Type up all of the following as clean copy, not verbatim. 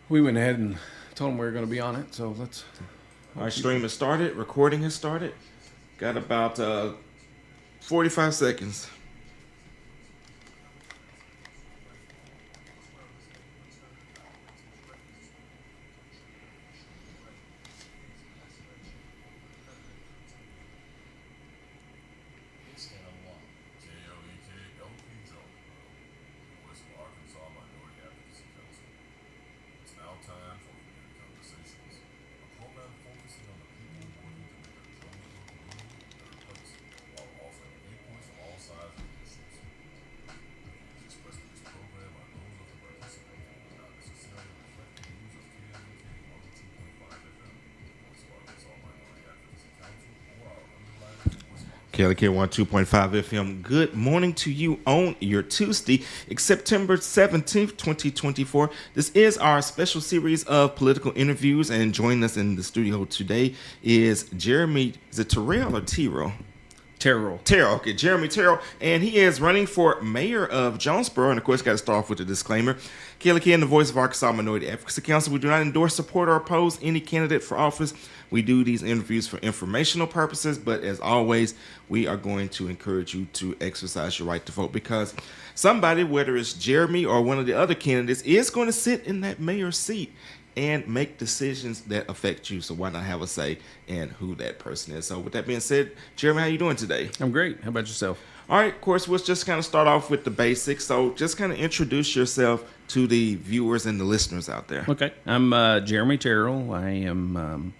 We went ahead and told them we were going to be on it, so let's. Our stream has started. Recording has started. Got about 45 seconds. Kelly K 2.5 FM. Good morning to you on your Tuesday, September 17th, 2024. This is our special series of political interviews, and joining us in the studio today is Jeremy. Is it Terrell or Terrell? Terrell. Okay, Jeremy Terrell, and he is running for mayor of Jonesboro. And of course, got to start off with a disclaimer. Kelly K, the voice of Arkansas Minority Advocacy Council. We do not endorse, support, or oppose any candidate for office. We do these interviews for informational purposes, but as always, we are going to encourage you to exercise your right to vote, because somebody, whether it's Jeremy or one of the other candidates, is going to sit in that mayor's seat and make decisions that affect you. So why not have a say in who that person is? So with that being said, Jeremy, how you doing today? I'm great. How about yourself? All right, of course, we'll just kind of start off with the basics. So just kind of introduce yourself to the viewers and the listeners out there. Okay. I'm Jeremy Terrell. I am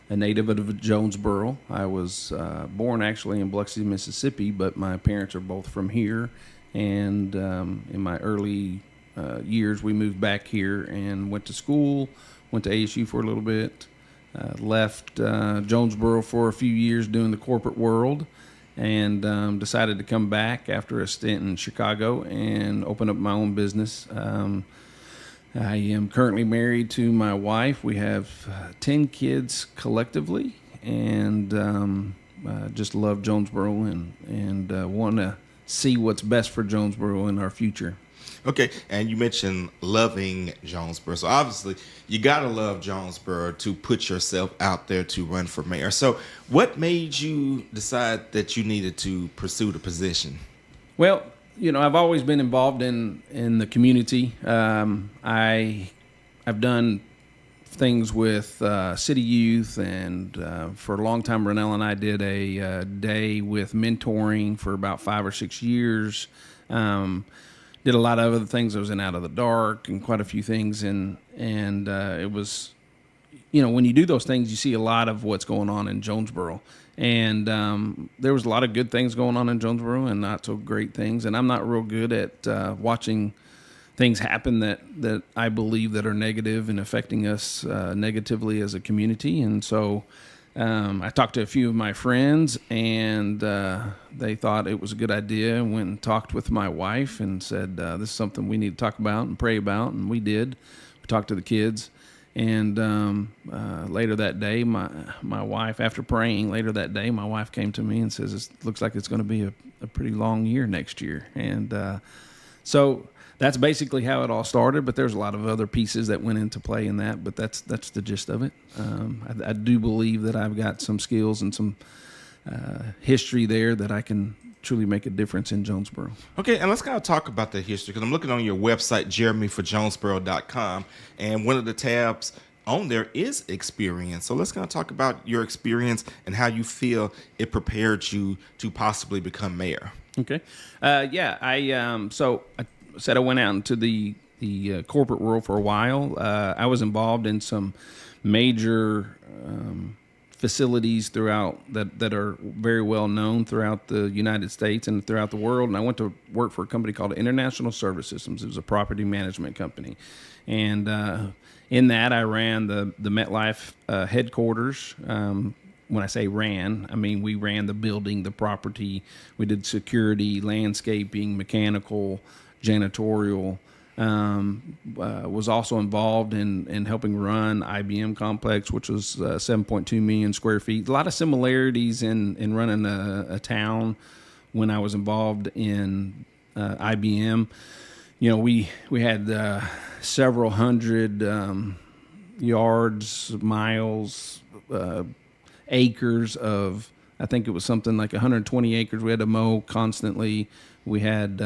a native of Jonesboro. I was born actually in Biloxi, Mississippi, but my parents are both from here. And in my early years, we moved back here and went to school, went to ASU for a little bit, left Jonesboro for a few years doing the corporate world, and decided to come back after a stint in Chicago and open up my own business. I am currently married to my wife. We have 10 kids collectively, and just love Jonesboro and want to see what's best for Jonesboro in our future. Okay, and you mentioned loving Jonesboro. So obviously, you got to love Jonesboro to put yourself out there to run for mayor. So what made you decide that you needed to pursue the position? Well, I've always been involved in the community. I've done things with city youth, and for a long time, Ronell and I did a day with mentoring for about 5 or 6 years. Did a lot of other things. I was in Out of the Dark and quite a few things, and it was, when you do those things, you see a lot of what's going on in Jonesboro. And there was a lot of good things going on in Jonesboro and not so great things. And I'm not real good at watching things happen that I believe that are negative and affecting us negatively as a community. And so I talked to a few of my friends, and they thought it was a good idea. Went and talked with my wife and said, this is something we need to talk about and pray about. And we did. We talked to the kids. And later that day, my wife, after praying, later that day, my wife came to me and says, it looks like it's going to be a pretty long year next year. And so that's basically how it all started. But there's a lot of other pieces that went into play in that. But that's the gist of it. I do believe that I've got some skills and some history there that I can truly make a difference in Jonesboro. Okay, and let's kind of talk about the history, because I'm looking on your website, jeremyforjonesboro.com, and one of the tabs on there is experience. So let's kind of talk about your experience and how you feel it prepared you to possibly become mayor. Okay. I said I went out into the corporate world for a while. I was involved in some major facilities throughout that are very well known throughout the United States and throughout the world. And I went to work for a company called International Service Systems. It was a property management company. And in that, I ran the MetLife headquarters. When I say ran, I mean we ran the building, the property. We did security, landscaping, mechanical, janitorial. Was also involved in helping run IBM Complex, which was 7.2 million square feet. A lot of similarities in running a town when I was involved in IBM. we had several hundred yards, miles, acres of, I think it was something like 120 acres we had to mow constantly. We had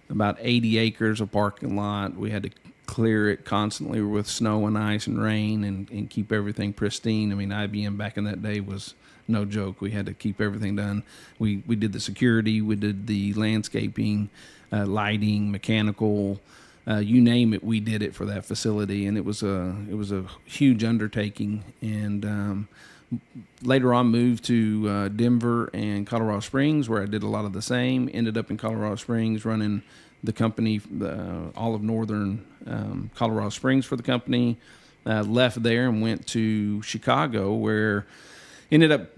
about 80 acres of parking lot. We had to clear it constantly with snow and ice and rain and keep everything pristine. I mean, IBM back in that day was no joke. We had to keep everything done. We did the security, we did the landscaping, lighting, mechanical, you name it, we did it for that facility, and it was a huge undertaking. And later on, moved to Denver and Colorado Springs, where I did a lot of the same. Ended up in Colorado Springs running the company, all of northern Colorado Springs for the company. Left there and went to Chicago, where ended up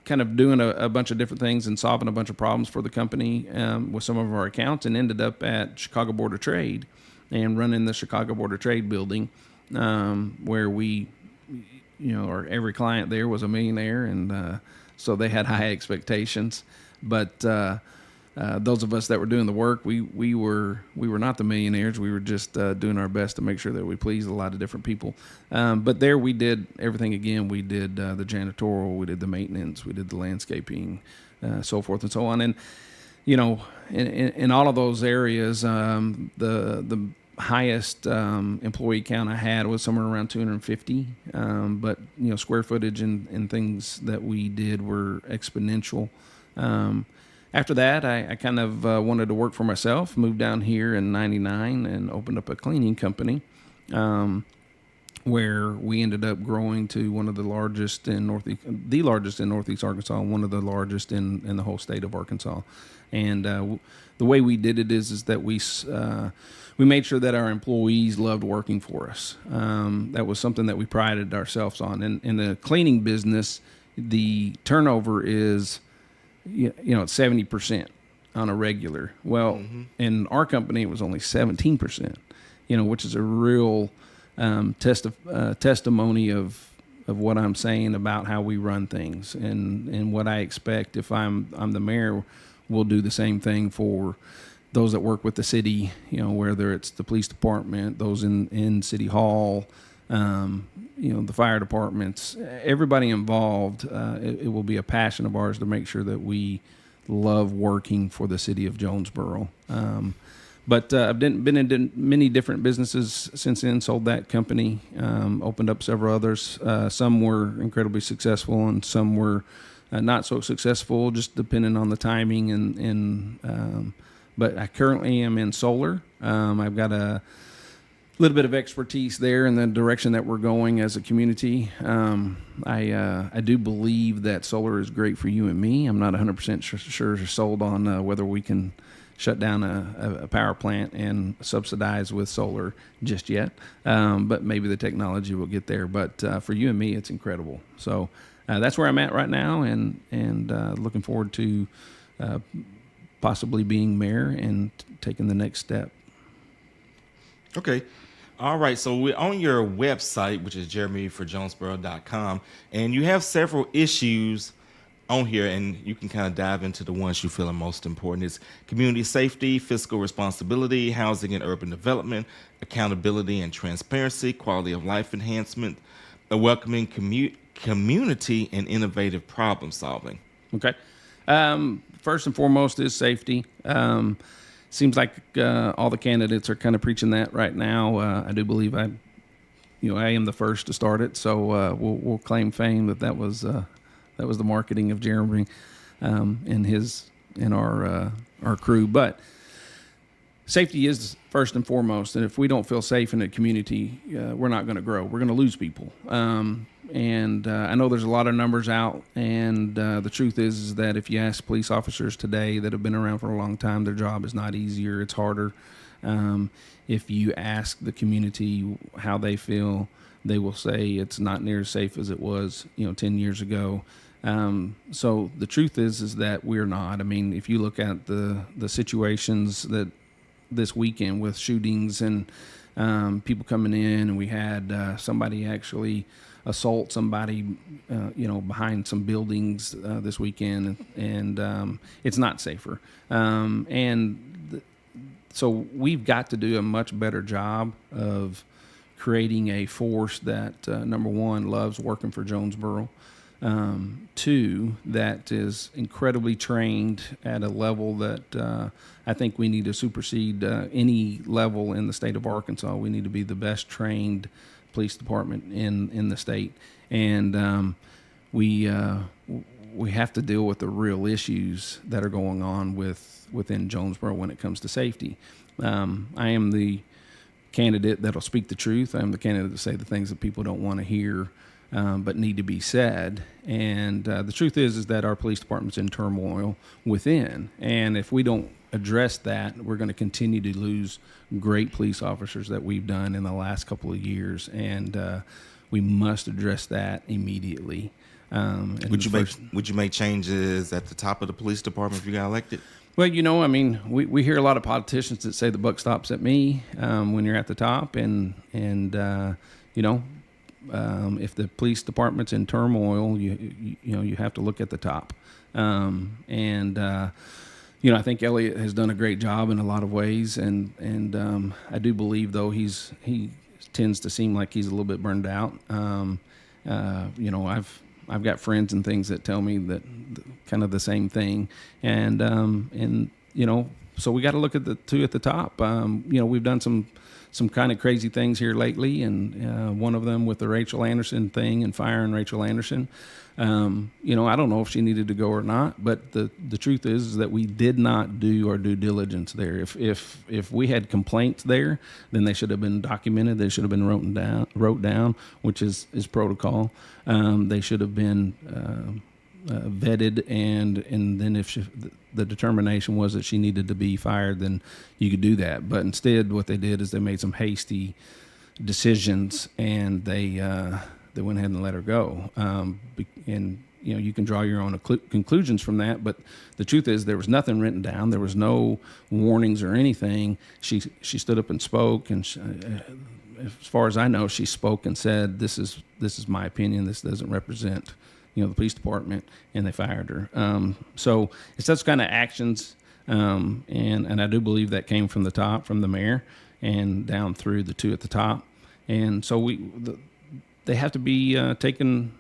kind of doing a bunch of different things and solving a bunch of problems for the company with some of our accounts, and ended up at Chicago Board of Trade and running the Chicago Board of Trade building, where we, or every client there was a millionaire, and so they had high expectations. But those of us that were doing the work, we were not the millionaires. We were just doing our best to make sure that we pleased a lot of different people. But there we did everything again. We did the janitorial, we did the maintenance, we did the landscaping, so forth and so on. And in all of those areas, the highest employee count I had was somewhere around 250. But square footage and things that we did were exponential. After that, I kind of wanted to work for myself, moved down here in 99 and opened up a cleaning company, where we ended up growing to one of the largest in Northeast Arkansas, and one of the largest in the whole state of Arkansas. And the way we did it is that we made sure that our employees loved working for us. That was something that we prided ourselves on. And in the cleaning business, the turnover is it's 70% on a regular. Well, in our company, it was only 17%, which is a real testimony of what I'm saying about how we run things and what I expect. If I'm the mayor, we'll do the same thing for those that work with the city, whether it's the police department, those in City Hall, the fire departments, everybody involved. It will be a passion of ours to make sure that we love working for the city of Jonesboro. But I've been in many different businesses since then, sold that company, opened up several others. Some were incredibly successful and some were not so successful, just depending on the timing. But I currently am in solar. I've got a little bit of expertise there in the direction that we're going as a community. I do believe that solar is great for you and me. I'm not 100% sure sold on whether we can shut down a power plant and subsidize with solar just yet. But maybe the technology will get there. But for you and me, it's incredible. So that's where I'm at right now, and looking forward to possibly being mayor and taking the next step. Okay. All right. So we're on your website, which is jeremyforjonesboro.com, and you have several issues on here, and you can kind of dive into the ones you feel are most important. It's community safety, fiscal responsibility, housing and urban development, accountability and transparency, quality of life enhancement, a welcoming community, and innovative problem solving. Okay. First and foremost is safety. Seems like all the candidates are kind of preaching that right now. I do believe I am the first to start it, so we'll claim fame that was the marketing of Jeremy and our crew. But safety is first and foremost, and if we don't feel safe in the community, we're not going to grow. We're going to lose people. And I know there's a lot of numbers out, and the truth is that if you ask police officers today that have been around for a long time, their job is not easier, it's harder. If you ask the community how they feel, they will say it's not near as safe as it was 10 years ago. So the truth is that we're not. I mean, if you look at the situations that this weekend with shootings and people coming in, and we had somebody actually assault somebody, behind some buildings this weekend, and it's not safer. And So we've got to do a much better job of creating a force that, number one, loves working for Jonesboro. Two, that is incredibly trained at a level that I think we need to supersede any level in the state of Arkansas. We need to be the best trained police department in the state, and we have to deal with the real issues that are going on within Jonesboro when it comes to safety. I am the candidate that'll speak the truth. I'm the candidate to say the things that people don't want to hear, but need to be said. And the truth is that our police department's in turmoil within. And if we don't address that, we're going to continue to lose great police officers that we've done in the last couple of years. And we must address that immediately. Would you make changes at the top of the police department if you got elected? Well, I mean, we hear a lot of politicians that say the buck stops at me when you're at the top, and if the police department's in turmoil, you have to look at the top, I think Elliot has done a great job in a lot of ways, and I do believe though he tends to seem like he's a little bit burned out. I've got friends and things that tell me that kind of the same thing, and so we got to look at the two at the top. We've done some kind of crazy things here lately, and one of them with the Rachel Anderson thing and firing Rachel Anderson. I don't know if she needed to go or not, but the truth is that we did not do our due diligence there. If we had complaints there, then they should have been documented. They should have been wrote down, which is protocol. They should have been vetted, and then if the determination was that she needed to be fired, then you could do that. But instead, what they did is they made some hasty decisions, and they went ahead and let her go. And you can draw your own conclusions from that. But the truth is, there was nothing written down. There was no warnings or anything. She stood up and spoke, and as far as I know, she spoke and said, "This is my opinion. This doesn't represent the police department," and they fired her. So it's those kind of actions, and I do believe that came from the top, from the mayor, and down through the two at the top. And so they have to be taken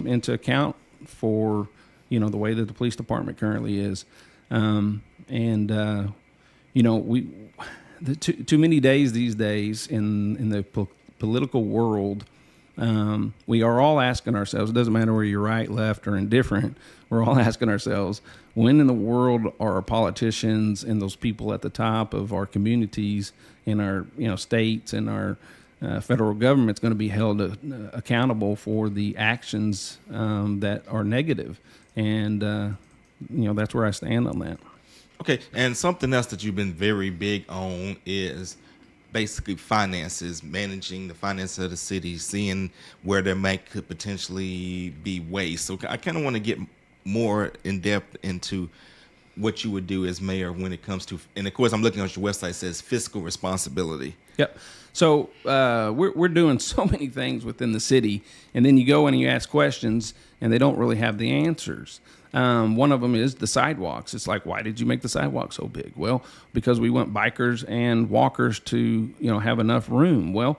into account for the way that the police department currently is, too many days these days in the political world. We are all asking ourselves, it doesn't matter whether you're right, left, or indifferent, we're all asking ourselves, when in the world are our politicians and those people at the top of our communities in our states and our federal government's going to be held accountable for the actions that are negative? And that's where I stand on that. Okay, and something else that you've been very big on is basically finances, managing the finances of the city, seeing where there could potentially be waste. So I kind of want to get more in depth into what you would do as mayor when it comes to, and of course I'm looking at your website, it says fiscal responsibility. Yep. So we're doing so many things within the city, and then you go in and you ask questions, and they don't really have the answers. One of them is the sidewalks. It's like, why did you make the sidewalk so big? Well, because we want bikers and walkers to, have enough room. Well,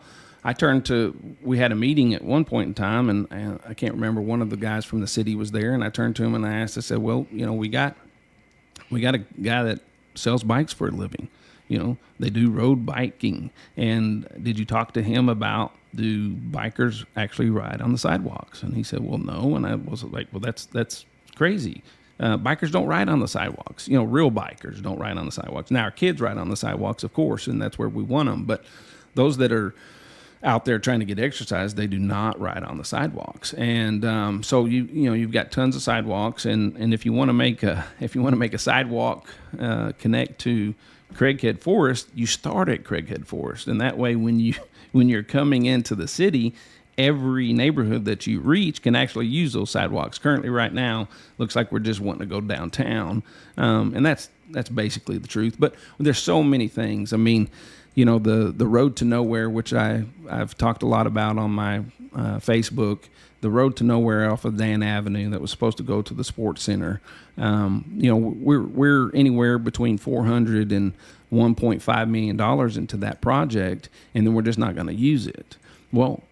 we had a meeting at one point in time, and I can't remember, one of the guys from the city was there, and I turned to him and I said, well, we got a guy that sells bikes for a living. They do road biking. And did you talk to him about, do bikers actually ride on the sidewalks? And he said, well, no. And I was like, well, that's crazy. Bikers don't ride on the sidewalks. Real bikers don't ride on the sidewalks. Now, our kids ride on the sidewalks, of course, and that's where we want them. But those that are out there trying to get exercise, they do not ride on the sidewalks. And so you've got tons of sidewalks, and if you want to make a sidewalk connect to Craighead Forest, you start at Craighead Forest, and that way when you're coming into the city, every neighborhood that you reach can actually use those sidewalks. Currently, right now, looks like we're just wanting to go downtown, and that's basically the truth. But there's so many things. I mean, the road to nowhere, which I've talked a lot about on my Facebook, the road to nowhere off of Dan Avenue that was supposed to go to the sports center. We're anywhere between $400,000 and $1.5 million into that project, and then we're just not going to use it. Well,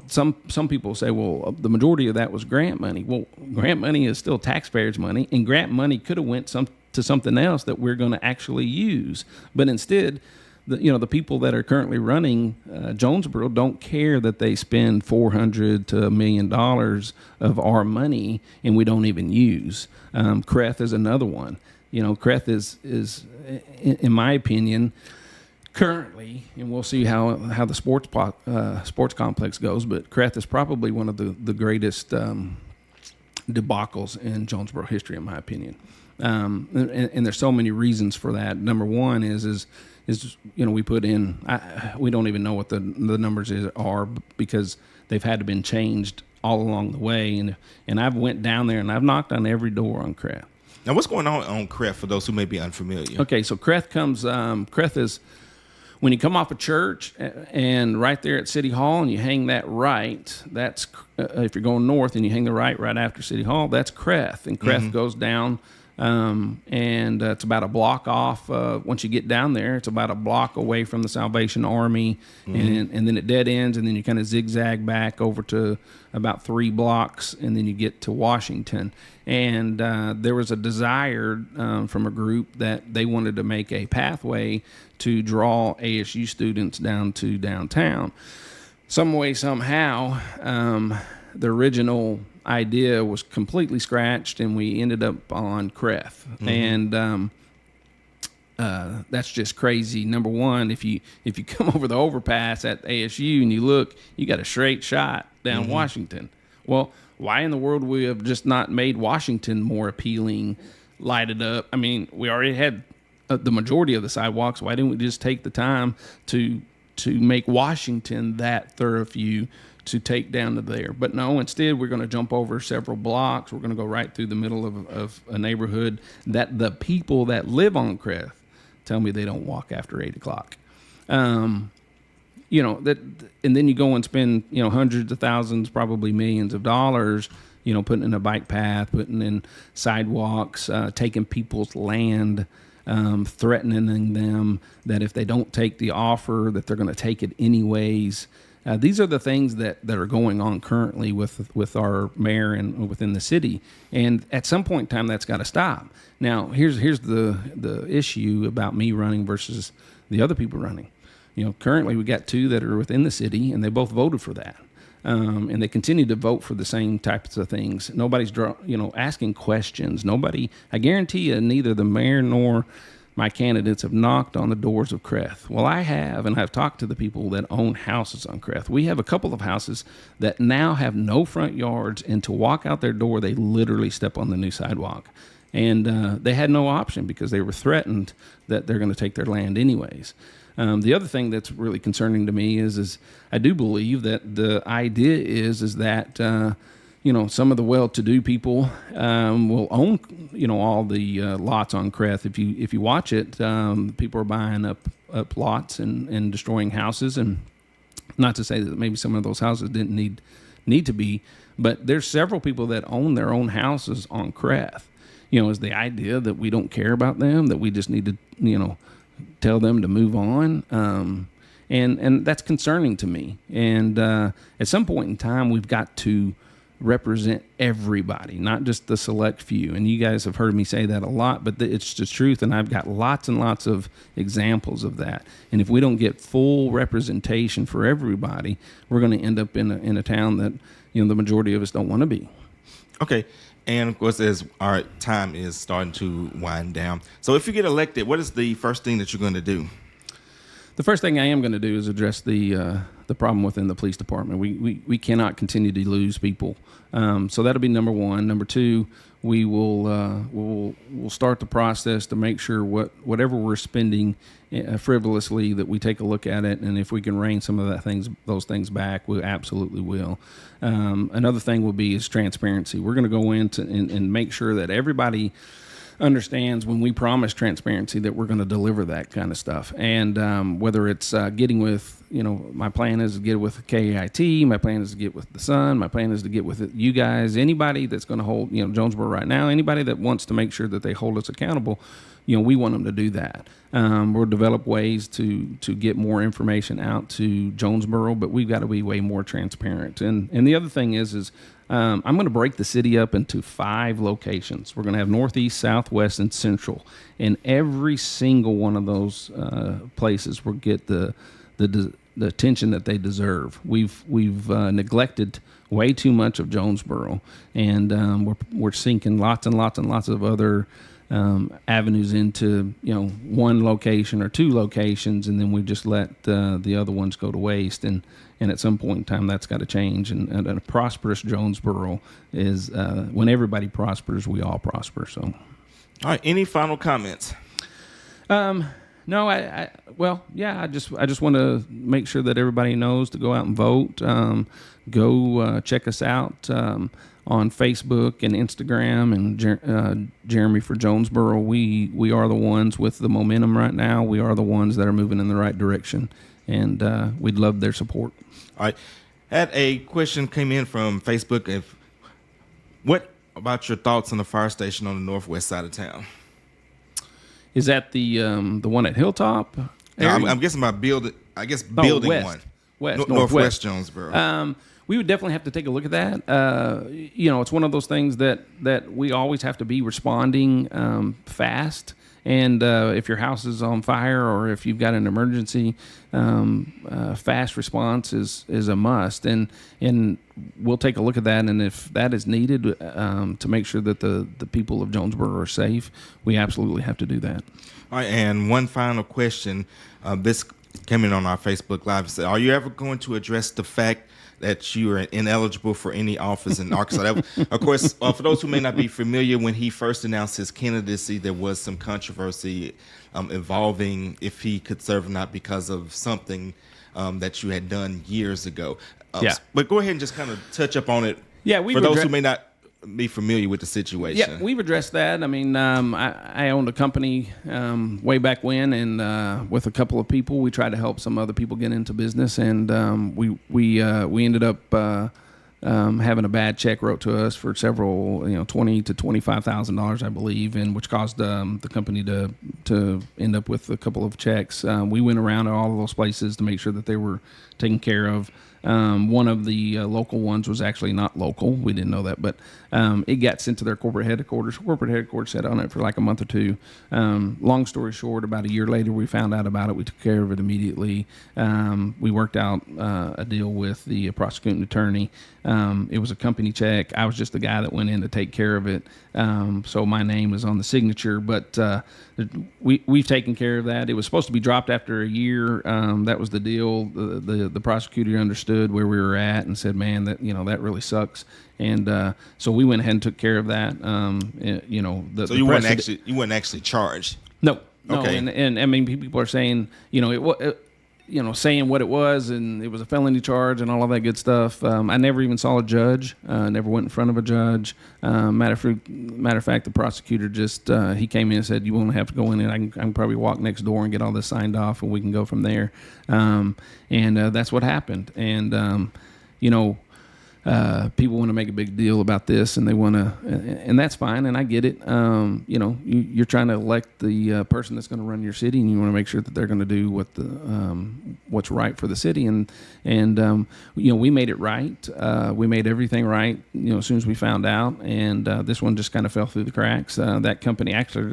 some people say, well, the majority of that was grant money. Well, grant money is still taxpayers' money, and grant money could have went to something else that we're going to actually use. But instead, the people that are currently running Jonesboro don't care that they spend $400 to $1 million of our money, and we don't even use. Creth is another one. Creth is, in my opinion, currently, and we'll see how the sports complex goes, but Creth is probably one of the greatest debacles in Jonesboro history, in my opinion. And there's so many reasons for that. Number one is we put in, we don't even know what the numbers are because they've had to been changed all along the way. And I've went down there and I've knocked on every door on Creth. Now, what's going on Creth for those who may be unfamiliar? Okay, so Creth is when you come off of church and right there at City Hall and you hang that right, that's if you're going north and you hang the right after City Hall, that's Creth. And Creth goes down. And it's about a block off. Once you get down there, it's about a block away from the Salvation Army, and then it dead ends, and then you kind of zigzag back over to about 3 blocks, and then you get to Washington. And there was a desire from a group that they wanted to make a pathway to draw ASU students down to downtown. Some way, somehow, the original idea was completely scratched, and we ended up on Creth. And that's just crazy. Number one, if you come over the overpass at ASU and you look, you got a straight shot down Washington. Well, why in the world would we have just not made Washington more appealing, lighted up? I mean, we already had the majority of the sidewalks. Why didn't we just take the time to make Washington that thoroughfare to take down to there? But no, instead we're going to jump over several blocks. We're going to go right through the middle of a neighborhood that the people that live on Creth tell me they don't walk after 8 o'clock. And then you go and spend, hundreds of thousands, probably millions of dollars, putting in a bike path, putting in sidewalks, taking people's land, threatening them that if they don't take the offer that they're going to take it anyways. These are the things that are going on currently with our mayor and within the city. And at some point in time, that's got to stop. Now, here's the issue about me running versus the other people running. Currently we got 2 that are within the city, and they both voted for that. And they continue to vote for the same types of things. Nobody's, asking questions. I guarantee you, neither the mayor nor my candidates have knocked on the doors of Creth. Well, I have, and I've talked to the people that own houses on Creth. We have a couple of houses that now have no front yards, and to walk out their door, they literally step on the new sidewalk. And they had no option because they were threatened that they're going to take their land anyways. The other thing that's really concerning to me is I do believe that the idea is that some of the well-to-do people will own all the lots on Creth. If you watch it, people are buying up lots and destroying houses. And not to say that maybe some of those houses didn't need to be, but there's several people that own their own houses on Creth. Is the idea that we don't care about them, that we just need to tell them to move on. And that's concerning to me. And at some point in time, we've got to represent everybody, not just the select few. And you guys have heard me say that a lot, but it's the truth. And I've got lots and lots of examples of that. And if we don't get full representation for everybody, we're going to end up in a town that, the majority of us don't want to be. Okay. And of course, as our time is starting to wind down. So if you get elected, what is the first thing that you're going to do? The first thing I am going to do is address the problem within the police department. We cannot continue to lose people. So that'll be number one. Number two, we'll start the process to make sure whatever we're spending frivolously, that we take a look at it, and if we can rein some of those things back, we absolutely will. Another thing will be is transparency. We're going to go in and make sure that everybody understands when we promise transparency that we're going to deliver that kind of stuff. And whether it's getting with, my plan is to get with KAIT, my plan is to get with the Sun, my plan is to get with you guys, anybody that's going to hold, Jonesboro right now, anybody that wants to make sure that they hold us accountable, we want them to do that. We'll develop ways to get more information out to Jonesboro, but we've got to be way more transparent. And the other thing is I'm going to break the city up into 5 locations. We're going to have northeast, southwest, and central, and every single one of those places will get the attention that they deserve. We've neglected way too much of Jonesboro, and we're sinking lots and lots and lots of other avenues into one location or 2 locations, and then we just let the other ones go to waste. And at some point in time, that's got to change. And a prosperous Jonesboro is when everybody prospers, we all prosper. So, all right. Any final comments? No, I just want to make sure that everybody knows to go out and vote. Go check us out on Facebook and Instagram and Jeremy for Jonesboro. We are the ones with the momentum right now. We are the ones that are moving in the right direction, and we'd love their support. All right. Had a question came in from Facebook. What about your thoughts on the fire station on the northwest side of town? Is that the one at Hilltop? No, I'm guessing about building. I guess building one. Northwest Jonesboro. We would definitely have to take a look at that. It's one of those things that we always have to be responding fast. And if your house is on fire or if you've got an emergency, fast response is a must. And we'll take a look at that. And if that is needed to make sure that the people of Jonesboro are safe, we absolutely have to do that. All right. And one final question. This came in on our Facebook Live. Said, are you ever going to address the fact that you are ineligible for any office in Arkansas? Of course, for those who may not be familiar, when he first announced his candidacy, there was some controversy involving if he could serve or not because of something that you had done years ago. But go ahead and just kind of touch up on it. Yeah, for those who may not be familiar with the situation. Yeah, we've addressed that. I mean, I owned a company way back when, and with a couple of people, we tried to help some other people get into business, and we ended up having a bad check wrote to us for several, $20,000 to $25,000, I believe, and which caused the company to end up with a couple of checks. We went around to all of those places to make sure that they were taken care of. One of the local ones was actually not local. We didn't know that, but it got sent to their corporate headquarters. Corporate headquarters sat on it for like a month or 2. Long story short, about a year later, we found out about it. We took care of it immediately. We worked out a deal with the prosecuting attorney. It was a company check. I was just the guy that went in to take care of it. So my name is on the signature, but we've taken care of that. It was supposed to be dropped after a year. That was the deal. The prosecutor understood where we were at and said, "Man, that that really sucks." And so we went ahead and took care of that. So you weren't actually charged. No. Okay. And I mean, people are saying, saying what it was, and it was a felony charge and all of that good stuff. I never even saw a judge. Never went in front of a judge. Matter of fact, the prosecutor just he came in and said, "You won't have to go in, and I can probably walk next door and get all this signed off, and we can go from there." And that's what happened. And people want to make a big deal about this, and they want to, and that's fine, and I get it. You're trying to elect the person that's going to run your city, and you want to make sure that they're going to do what's right for the city, and we made it right. We made everything right, as soon as we found out, and this one just kind of fell through the cracks. That company, actually,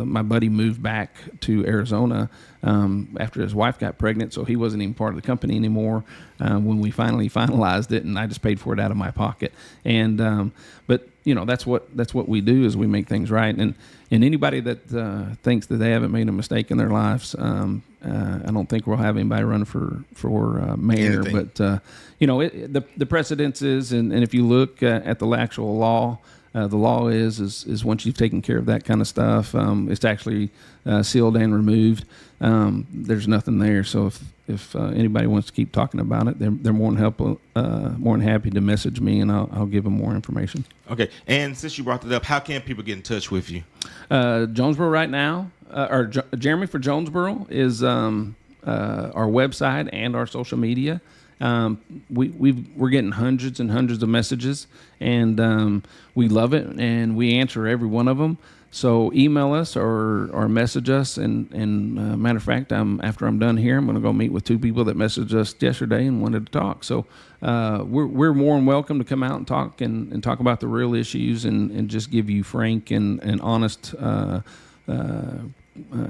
my buddy moved back to Arizona after his wife got pregnant, so he wasn't even part of the company anymore when we finally finalized it, and I just paid for it out of my pocket. And but that's what we do, is we make things right. And anybody that thinks that they haven't made a mistake in their lives, I don't think we'll have anybody run for mayor. Anything. But the precedence is, and if you look at the actual law. The law is once you've taken care of that kind of stuff, it's actually sealed and removed. There's nothing there. So if anybody wants to keep talking about it, they're more than happy to message me, and I'll give them more information. Okay. And since you brought that up, how can people get in touch with you? Jonesboro right now, or Jeremy for Jonesboro is our website and our social media. We're getting hundreds and hundreds of messages, and we love it, and we answer every one of them. So email us or message us. And matter of fact, after I'm done here, I'm going to go meet with 2 people that messaged us yesterday and wanted to talk. So we're more than welcome to come out and talk about the real issues and just give you frank and honest.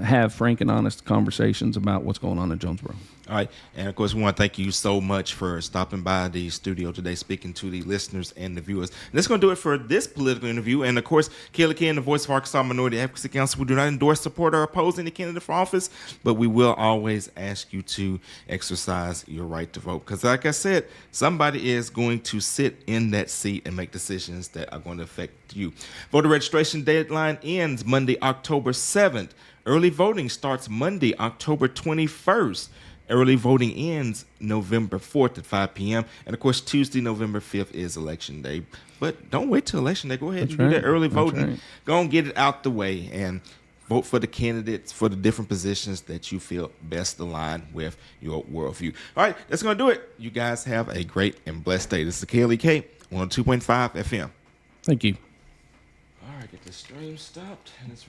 Have frank and honest conversations about what's going on in Jonesboro. All right. And of course, we want to thank you so much for stopping by the studio today, speaking to the listeners and the viewers. And that's going to do it for this political interview. And of course, Kayla Ken, the voice of Arkansas Minority Advocacy Council, we do not endorse, support, or oppose any candidate for office, but we will always ask you to exercise your right to vote. Because like I said, somebody is going to sit in that seat and make decisions that are going to affect you. Voter registration deadline ends Monday, October 7th. Early voting starts Monday, October 21st. Early voting ends November 4th at 5 p.m. And, of course, Tuesday, November 5th is Election Day. But don't wait till Election Day. Go ahead and do that early voting. Right. Go and get it out the way and vote for the candidates for the different positions that you feel best aligned with your worldview. All right, that's going to do it. You guys have a great and blessed day. This is KLEK 102.5 FM. Thank you. All right, get the stream stopped. And it's